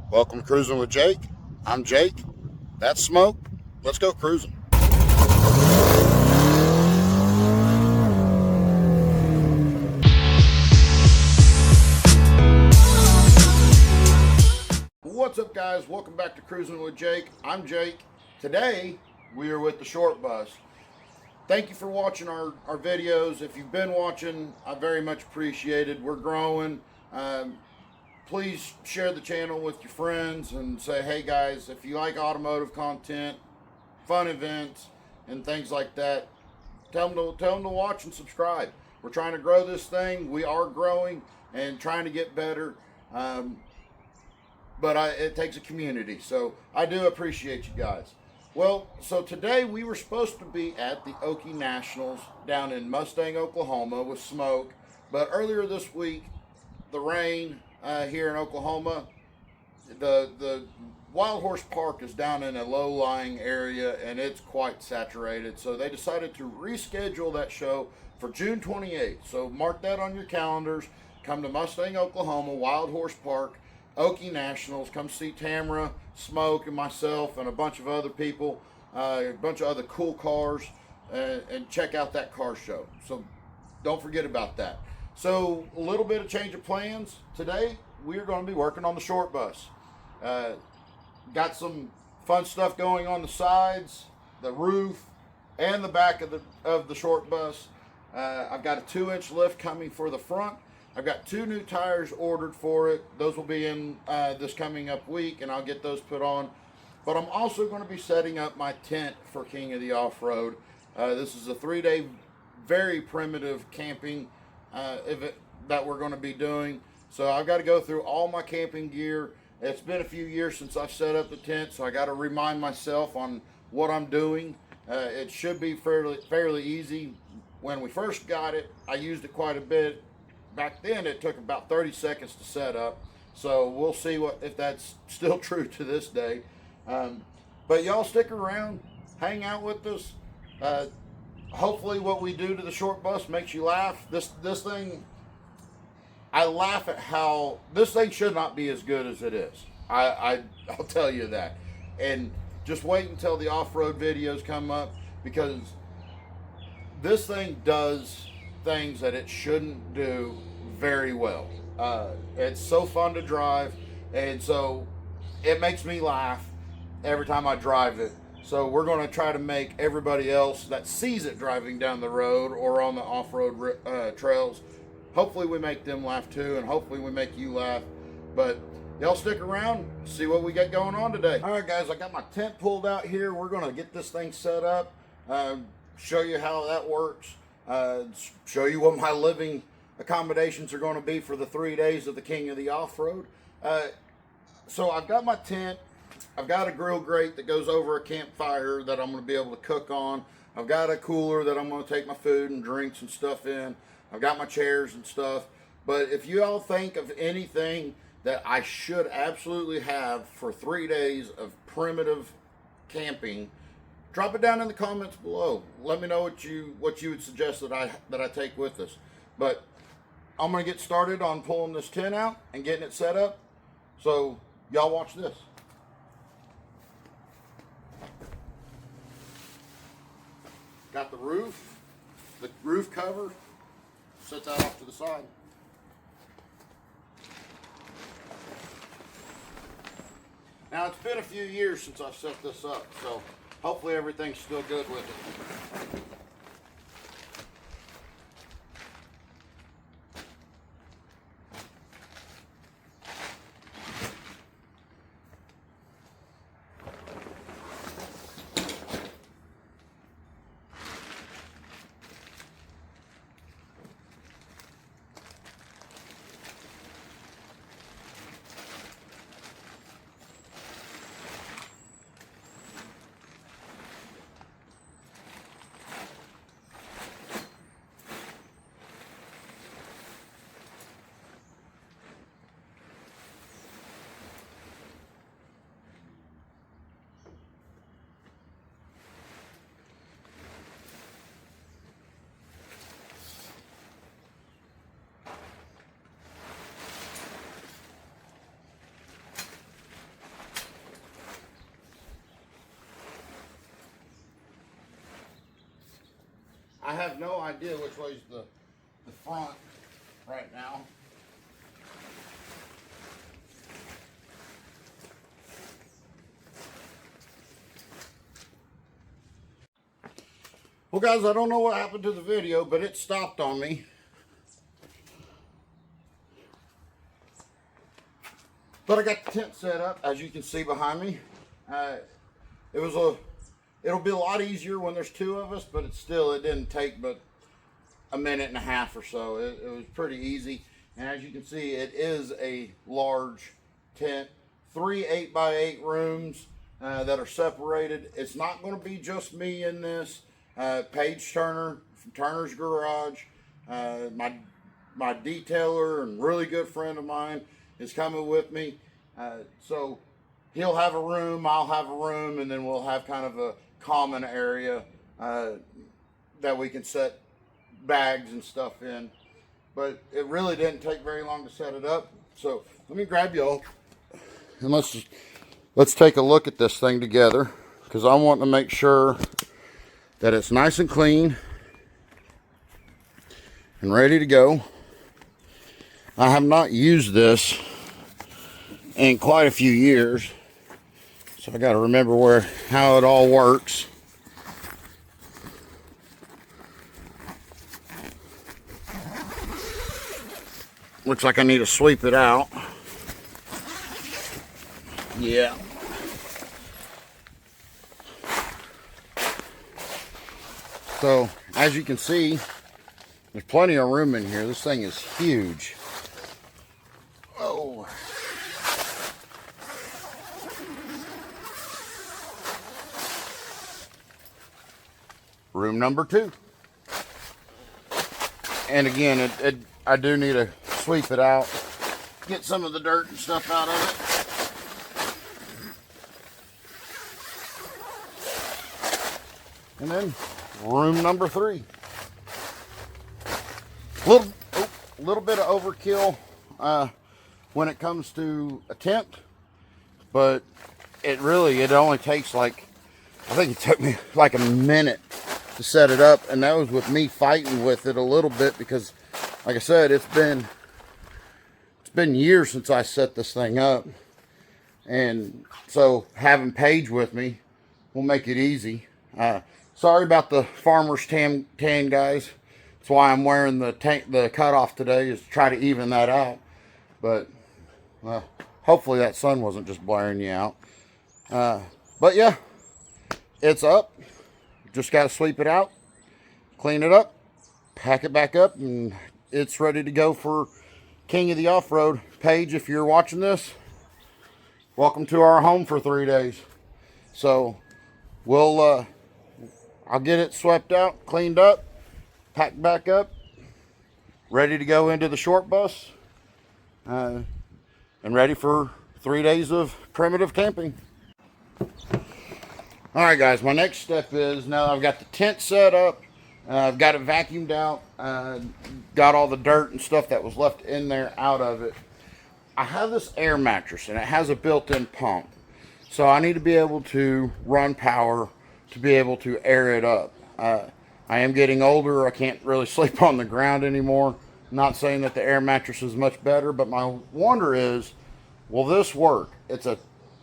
Welcome to Cruising with Jake. I'm Jake. That's Smoke. Let's go cruising. What's up, guys? Welcome back to Cruising with Jake. I'm Jake. Today, we are with the short bus. Thank you for watching our videos. If you've been watching, I very much appreciate it. We're growing. Please share the channel with your friends and say, hey guys, if you like automotive content, fun events, and things like that, tell them to watch and subscribe. We're trying to grow this thing. We are growing and trying to get better. But it takes a community, so I do appreciate you guys. Well, so today we were supposed to be at the Okie Nationals down in Mustang, Oklahoma with Smoke, but earlier this week, the rain here in Oklahoma, the Wild Horse Park is down in a low-lying area and it's quite saturated, so they decided to reschedule that show for June 28th. So mark that on your calendars. Come to Mustang, Oklahoma, Wild Horse Park, Okie Nationals. Come see Tamara, Smoke, and myself, and a bunch of other people, a bunch of other cool cars, and check out that car show. So don't forget about that. So a little bit of change of plans. Today, we're going to be working on the short bus. Got some fun stuff going on the sides, the roof, and the back of the short bus. I've got a 2-inch lift coming for the front. I've got 2 new tires ordered for it. Those will be in this coming up week, and I'll get those put on. But I'm also going to be setting up my tent for King of the Off-Road. This is a 3-day, very primitive camping event that we're going to be doing. So I've got to go through all my camping gear. It's been a few years since I've set up the tent, so I got to remind myself on what I'm doing. It should be fairly easy. When we first got it, I used it quite a bit. Back then, it took about 30 seconds to set up. So we'll see if that's still true to this day. But y'all stick around, hang out with us. Hopefully what we do to the short bus makes you laugh. This thing, I laugh at how this thing should not be as good as it is. I'll tell you that. And just wait until the off-road videos come up, because this thing does things that it shouldn't do very well. It's so fun to drive, and so it makes me laugh every time I drive it. So we're going to try to make everybody else that sees it driving down the road or on the off-road trails, hopefully we make them laugh too, and hopefully we make you laugh. But y'all stick around, see what we got going on today. All right, guys, I got my tent pulled out here. We're going to get this thing set up, show you how that works, show you what my living accommodations are going to be for the 3 days of the King of the Off-Road. So I've got my tent. I've got a grill grate that goes over a campfire that I'm going to be able to cook on. I've got a cooler that I'm going to take my food and drinks and stuff in. I've got my chairs and stuff. But if you all think of anything that I should absolutely have for 3 days of primitive camping, drop it down in the comments below. Let me know what you would suggest that I take with us. But I'm going to get started on pulling this tent out and getting it set up. So y'all watch this. Got the roof cover, set that off to the side. Now, it's been a few years since I've set this up, so hopefully everything's still good with it. I have no idea which way's the front right now. Well guys, I don't know what happened to the video, but it stopped on me. But I got the tent set up, as you can see behind me. It'll be a lot easier when there's two of us, but it didn't take but a minute and a half or so. It was pretty easy. And as you can see, it is a large tent. 3 8x8 rooms that are separated. It's not going to be just me in this. Paige Turner from Turner's Garage, my detailer and really good friend of mine, is coming with me. So he'll have a room, I'll have a room, and then we'll have kind of a common area that we can set bags and stuff in. But it really didn't take very long to set it up. So let me grab y'all and let's take a look at this thing together, because I want to make sure that it's nice and clean and ready to go. I have not used this in quite a few years, so I got to remember how it all works. Looks like I need to sweep it out. Yeah. So, as you can see, there's plenty of room in here. This thing is huge. Oh. Room number 2. And again, I do need to sweep it out, get some of the dirt and stuff out of it. And then room number 3. Little bit of overkill when it comes to a tent, but it only takes I think it took me like a minute to set it up, and that was with me fighting with it a little bit, because like I said, it's been years since I set this thing up, and so having Paige with me will make it easy. Sorry about the farmer's tan, guys. That's why I'm wearing the cutoff today, is to try to even that out. But well, hopefully that sun wasn't just blaring you out. But yeah, it's up. Just got to sweep it out, clean it up, pack it back up, and it's ready to go for King of the Off-Road. Paige, if you're watching this, welcome to our home for 3 days. So I'll get it swept out, cleaned up, packed back up, ready to go into the short bus, and ready for 3 days of primitive camping. All right, guys, my next step is, now that I've got the tent set up, I've got it vacuumed out, got all the dirt and stuff that was left in there out of it. I have this air mattress, and it has a built-in pump. So I need to be able to run power to be able to air it up. I am getting older. I can't really sleep on the ground anymore. Not saying that the air mattress is much better, but my wonder is, will this work? It's a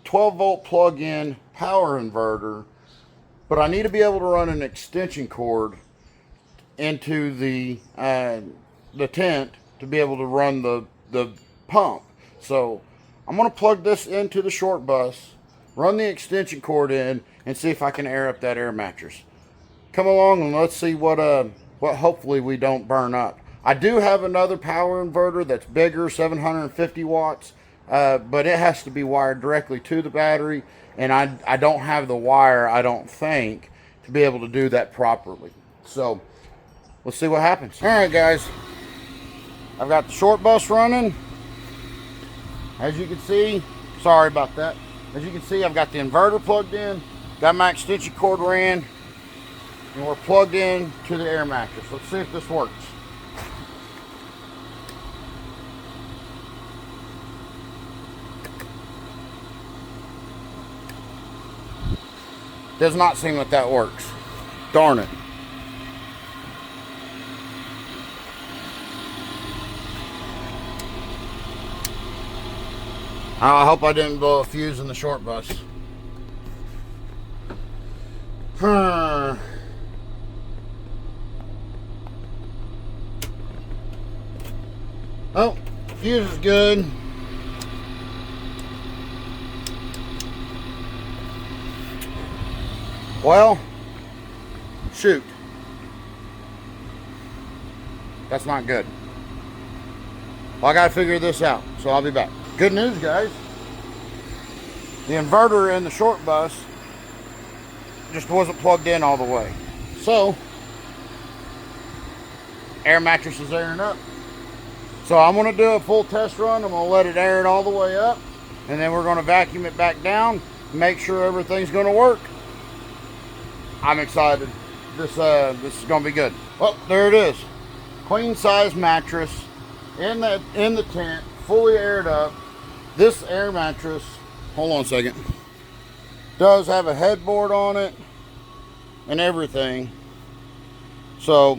12-volt plug-in power inverter, but I need to be able to run an extension cord into the tent to be able to run the pump. So I'm going to plug this into the short bus, run the extension cord in, and see if I can air up that air mattress. Come along and let's see what hopefully we don't burn up. I do have another power inverter that's bigger, 750 watts, but it has to be wired directly to the battery, and I don't have the wire, I don't think, to be able to do that properly. So let's see what happens. All right, guys, I've got the short bus running. As you can see, sorry about that. As you can see, I've got the inverter plugged in, got my extension cord ran, and we're plugged in to the air mattress. Let's see if this works. Does not seem like that works. Darn it. I hope I didn't blow a fuse in the short bus. Oh, fuse is good. Well, shoot. That's not good. Well, I gotta figure this out, so I'll be back. Good news, guys. The inverter in the short bus just wasn't plugged in all the way. So, air mattress is airing up. So I'm gonna do a full test run. I'm gonna let it air it all the way up, and then we're gonna vacuum it back down, make sure everything's gonna work. I'm excited. This is gonna be good. Well, there it is. Queen size mattress in the tent, fully aired up. This air mattress, hold on a second, does have a headboard on it and everything. So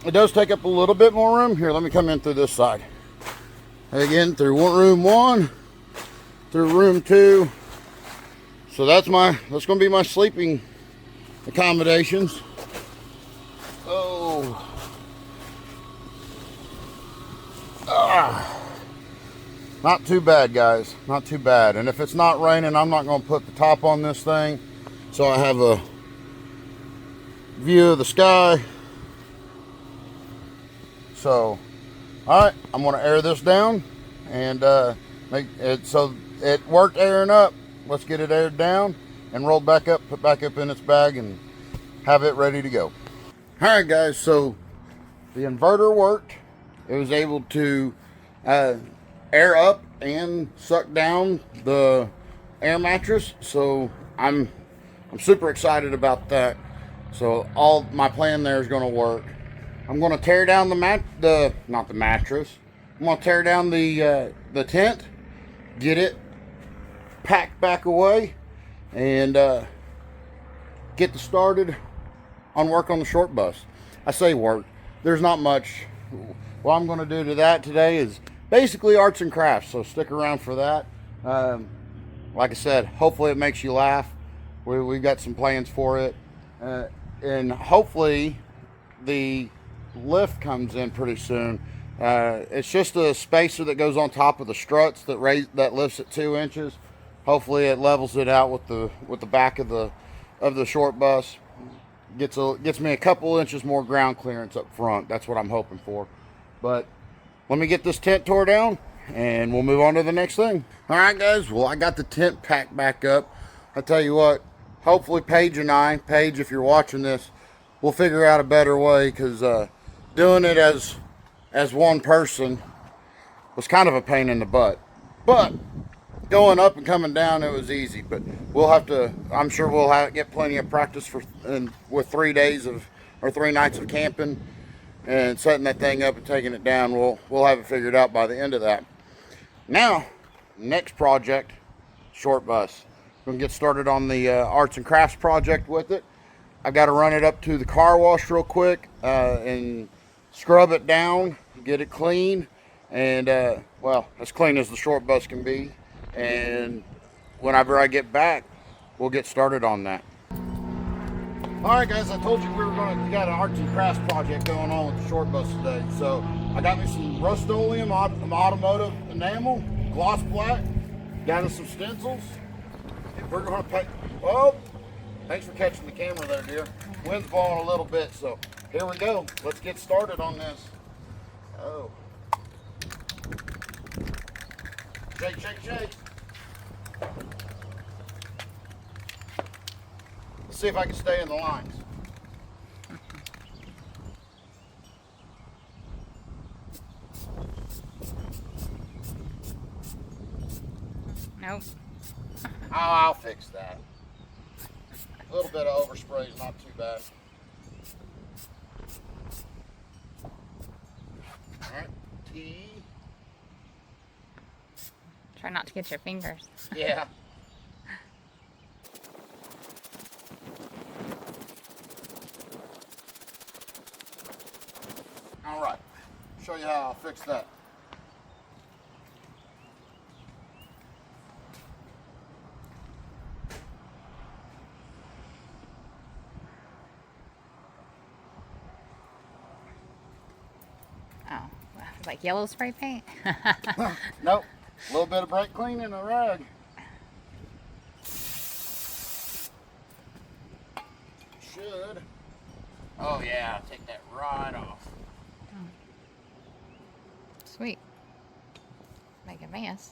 it does take up a little bit more room. Here, let me come in through this side. Again, through room 1, through room 2. So that's gonna be my sleeping accommodations. Oh. Not too bad, guys. Not too bad. And if it's not raining, I'm not gonna put the top on this thing, so I have a view of the sky. So, all right, I'm gonna air this down and make it so it worked airing up. Let's get it aired down and rolled back up, put back up in its bag, and have it ready to go. All right, guys, so the inverter worked. It was able to air up and suck down the air mattress, so I'm super excited about that. So all my plan there is going to work. I'm going to tear down not the mattress. I'm going to tear down the tent, get it packed back away, and get started on work on the short bus. I say work. There's not much. What I'm going to do to that today is basically arts and crafts, so stick around for that. Like I said, hopefully it makes you laugh. We've got some plans for it, and hopefully the lift comes in pretty soon. It's just a spacer that goes on top of the struts that lifts it 2 inches. Hopefully it levels it out with the back of the short bus. Gets me a couple inches more ground clearance up front. That's what I'm hoping for. But let me get this tent tore down and we'll move on to the next thing. All right, guys. Well, I got the tent packed back up. I tell you what, hopefully Paige, if you're watching this, we'll figure out a better way, because doing it as one person was kind of a pain in the butt. But going up and coming down, it was easy. But I'm sure we'll get plenty of practice with 3 days or 3 nights of camping and setting that thing up and taking it down. We'll have it figured out by the end of that. Now, next project, short bus. We're gonna get started on the arts and crafts project with it. I've got to run it up to the car wash real quick and scrub it down, get it clean, and well, as clean as the short bus can be. And whenever I get back, we'll get started on that. All right, guys, I told you we got an arts and crafts project going on with the short bus today. So I got me some Rust-Oleum automotive enamel, gloss black, got us some stencils. And we're going to paint. Oh, thanks for catching the camera there, dear. Wind's blowing a little bit, so here we go. Let's get started on this. Oh. Shake, shake, shake. Let's see if I can stay in the lines. Nope. Oh, I'll fix that. A little bit of overspray is not too bad. All right, T. Try not to get your fingers. Yeah. All right, show you how I'll fix that. Like yellow spray paint? Nope. A little bit of brake clean and a rag. Should. Oh yeah, take that right off. Sweet. Make a mess.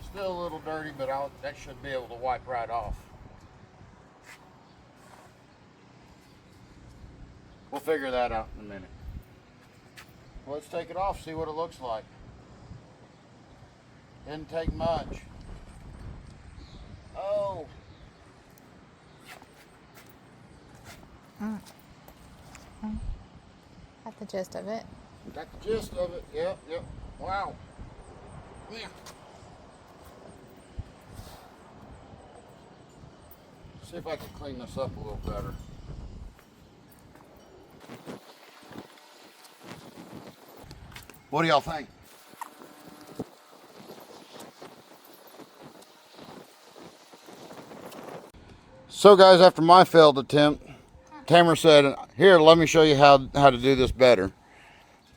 Still a little dirty, but that should be able to wipe right off. We'll figure that out in a minute. Let's take it off, see what it looks like. Didn't take much. Oh. Got the gist of it. Got the gist of it. Yep, yep. Wow. Yeah. See if I can clean this up a little better. What do y'all think? So guys, after my failed attempt, Tamara said, here, let me show you how to do this better.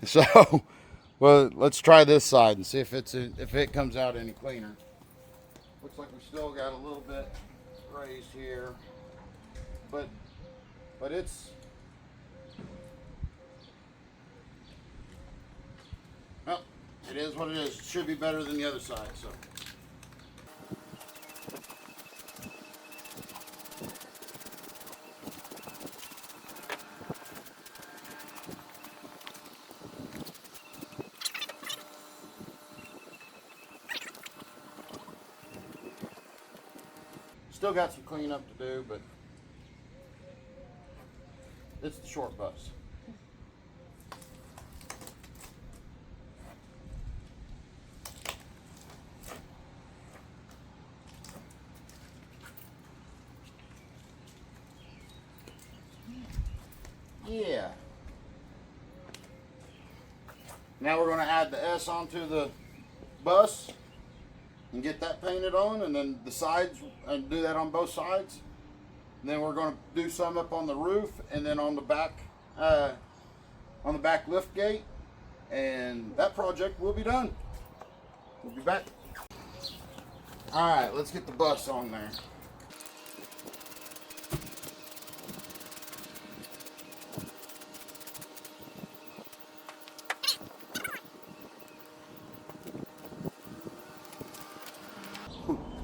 So, well, let's try this side and see if it comes out any cleaner. Looks like we still got a little bit raised here, but it's, well, it is what it is. It should be better than the other side, so. Still got some cleanup to do, but it's the short bus. Yeah. Now we're going to add the S onto the bus and get that painted on, and then the sides, and do that on both sides. And then we're going to do some up on the roof, and then on the back lift gate, and that project will be done. We'll be back. All right, let's get the bus on there.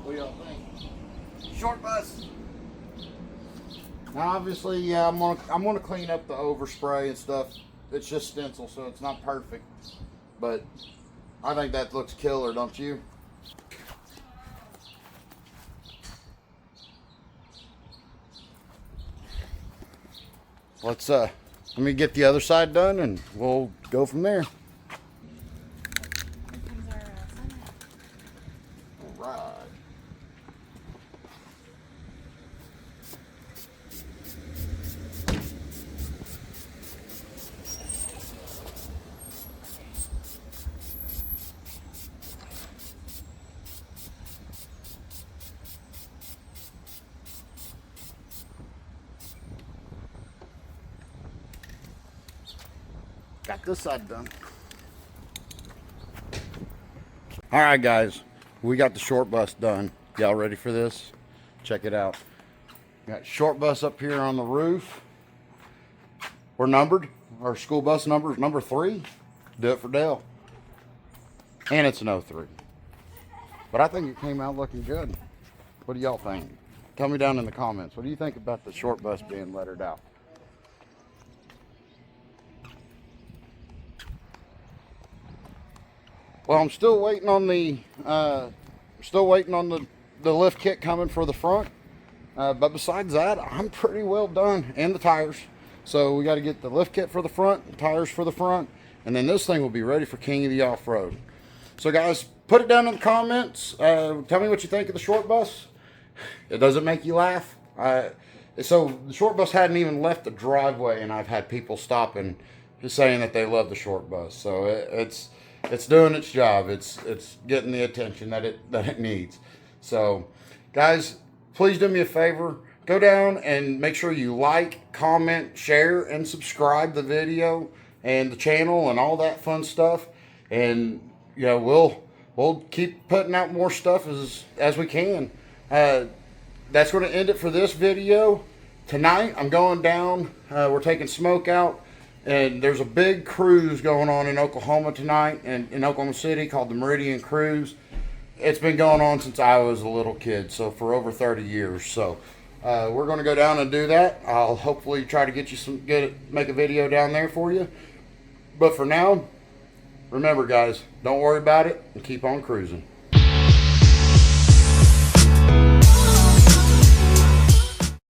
What do y'all think? Short bus. Now, obviously, yeah, I'm gonna clean up the overspray and stuff. It's just stencil, so it's not perfect, but I think that looks killer, don't you? Let me get the other side done, and we'll go from there. All right. Got this side done. All right, guys, we got the short bus done. Y'all ready for this? Check it out. Got short bus up here on the roof. We're numbered. Our school bus number is number 3. Do it for Dale. And it's an 03. But I think it came out looking good. What do y'all think? Tell me down in the comments. What do you think about the short bus being lettered out? Well, I'm still waiting on the lift kit coming for the front. But besides that, I'm pretty well done, and the tires. So we got to get the lift kit for the front, tires for the front, and then this thing will be ready for King of the Off-Road. So guys, put it down in the comments. Tell me what you think of the short bus. It doesn't make you laugh. So the short bus hadn't even left the driveway, and I've had people stopping, just saying that they love the short bus. So it's doing its job. It's getting the attention that it needs. So, guys, please do me a favor. Go down and make sure you like, comment, share, and subscribe the video and the channel and all that fun stuff. And we'll keep putting out more stuff as we can. That's going to end it for this video. Tonight I'm going down. We're taking Smoke out, and there's a big cruise going on in Oklahoma tonight, and in Oklahoma City, called the Meridian Cruise. It's been going on since I was a little kid, so for over 30 years. So we're going to go down and do that. I'll hopefully try to get you make a video down there for you. But for now, remember, guys, don't worry about it and keep on cruising.